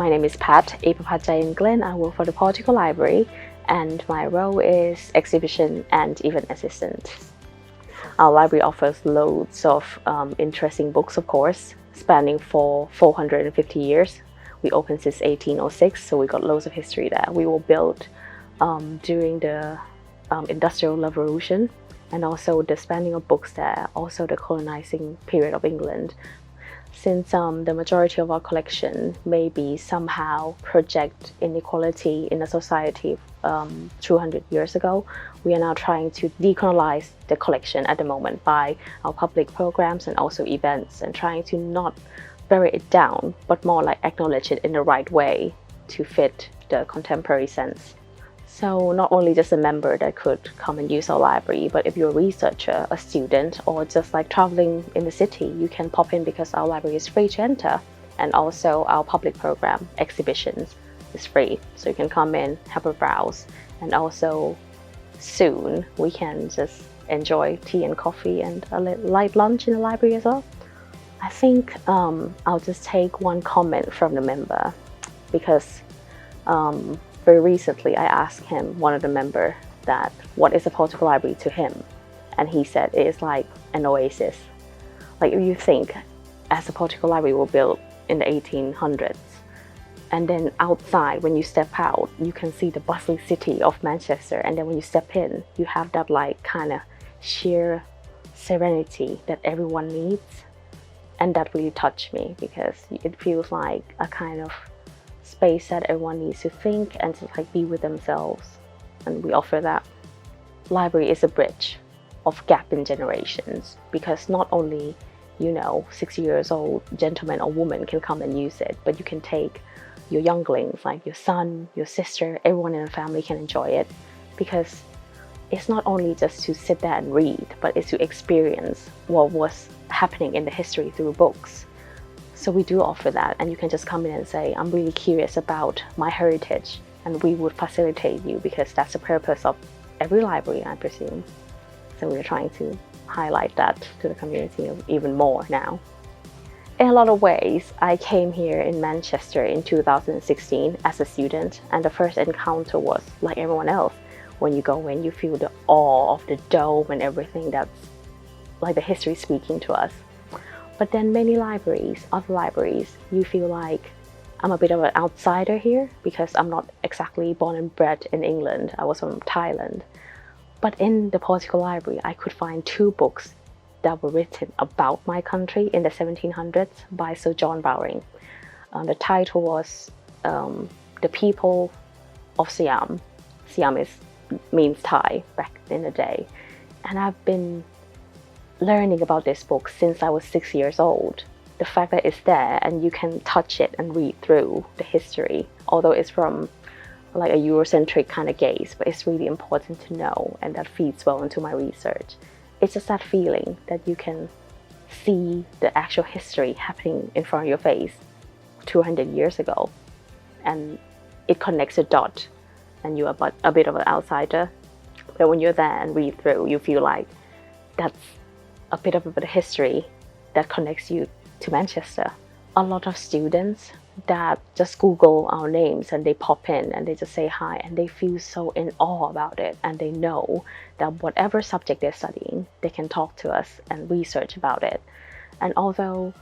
My name is Apapat and Glynn. I work for the Portico Library, and my role is exhibition and event assistant. Our library offers loads of interesting books, of course, spanning for 450 years. We opened since 1806, so we got loads of history there. We were built during the Industrial Revolution, and also the spanning of books there, also the colonizing period of England. Since the majority of our collection maybe somehow project inequality in a society 200 years ago, we are now trying to decolonize the collection at the moment by our public programs and also events, and trying to not bury it down, but more like acknowledge it in the right way to fit the contemporary sense. So not only just a member that could come and use our library, but if you're a researcher, a student, or just like traveling in the city, you can pop in because our library is free to enter. And also our public program, exhibitions, is free. So you can come in, have a browse, and also soon we can just enjoy tea and coffee and a light lunch in the library as well. I think I'll just take one comment from the member, because very recently I asked him, one of the members, that what is a Portico Library to him, and he said it is like an oasis. Like if you think, as a Portico Library was built in the 1800s, and then outside when you step out you can see the bustling city of Manchester, and then when you step in you have that like kind of sheer serenity that everyone needs, and that really touched me because it feels like a kind of space that everyone needs to think and to like be with themselves, and we offer that. Library is a bridge of gap in generations, because not only 60 years old gentleman or woman can come and use it, but you can take your younglings, like your son, your sister, everyone in the family can enjoy it, because it's not only just to sit there and read, but it's to experience what was happening in the history through books. So we do offer that, and you can just come in and say, I'm really curious about my heritage, and we would facilitate you, because that's the purpose of every library, I presume. So we're trying to highlight that to the community even more now. In a lot of ways, I came here in Manchester in 2016 as a student, and the first encounter was like everyone else. When you go in, you feel the awe of the dome and everything, that's like the history speaking to us. But then many libraries, other libraries, you feel like I'm a bit of an outsider here, because I'm not exactly born and bred in England. I was from Thailand. But in the Portico Library, I could find 2 books that were written about my country in the 1700s by Sir John Bowring. The title was The People of Siam. Siam means Thai back in the day. And I've been learning about this book since I was 6 years old. The fact that it's there and you can touch it and read through the history, although it's from like a Eurocentric kind of gaze, but it's really important to know, and that feeds well into my research. It's just that feeling that you can see the actual history happening in front of your face 200 years ago, and it connects a dot, and you're a bit of an outsider. But when you're there and read through, you feel like that's a bit of a history that connects you to Manchester. A lot of students that just Google our names and they pop in and they just say hi, and they feel so in awe about it, and they know that whatever subject they're studying, they can talk to us and research about it. And although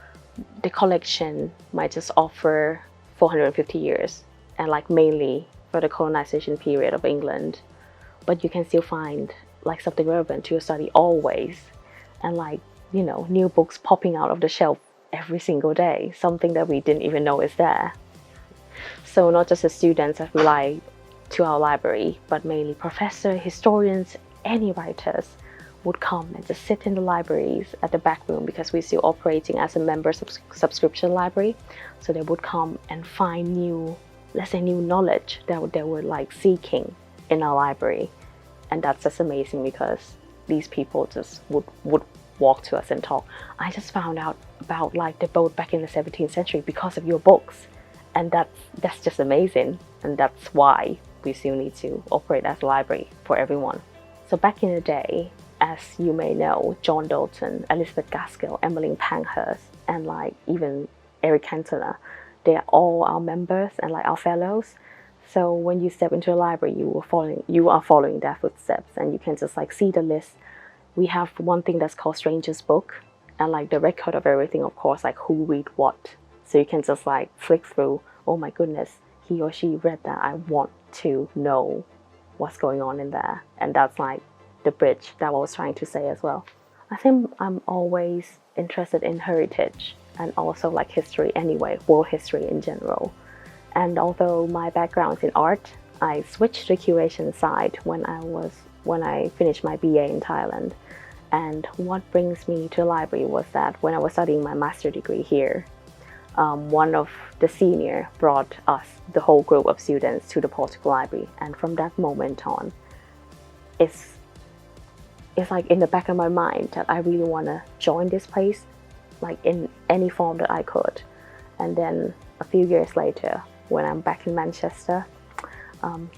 the collection might just offer 450 years and like mainly for the colonization period of England, but you can still find like something relevant to your study always, and like new books popping out of the shelf every single day, something that we didn't even know is there. So not just the students that rely to our library, but mainly professors, historians, any writers would come and just sit in the libraries at the back room, because we're still operating as a member subscription library. So they would come and find new knowledge that they were like seeking in our library. And that's just amazing, because these people just would walk to us and talk. I just found out about like the boat back in the 17th century because of your books, and that's just amazing. And that's why we still need to operate as a library for everyone. So back in the day, as you may know, John Dalton, Elizabeth Gaskell, Emmeline Pankhurst, and like even Eric Cantona, they're all our members and like our fellows. So when you step into a library, you are following their footsteps, and you can just like see the list. We have one thing that's called Stranger's Book, and like the record of everything, of course, like who read what. So you can just like flick through, oh my goodness, he or she read that, I want to know what's going on in there. And that's like the bridge that I was trying to say as well. I think I'm always interested in heritage and also like history anyway, world history in general. And although my background is in art, I switched to the curation side when I finished my BA in Thailand. And what brings me to the library was that when I was studying my master's degree here, one of the senior brought us, the whole group of students, to the Portico Library. And from that moment on, it's like in the back of my mind that I really want to join this place, like in any form that I could. And then a few years later, when I'm back in Manchester,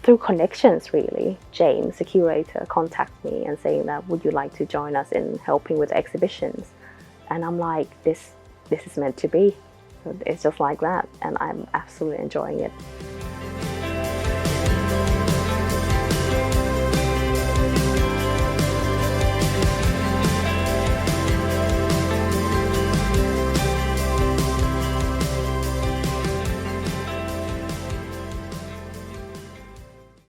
through connections really, James, the curator, contacted me and saying that would you like to join us in helping with exhibitions? And I'm like, this is meant to be. So it's just like that, and I'm absolutely enjoying it.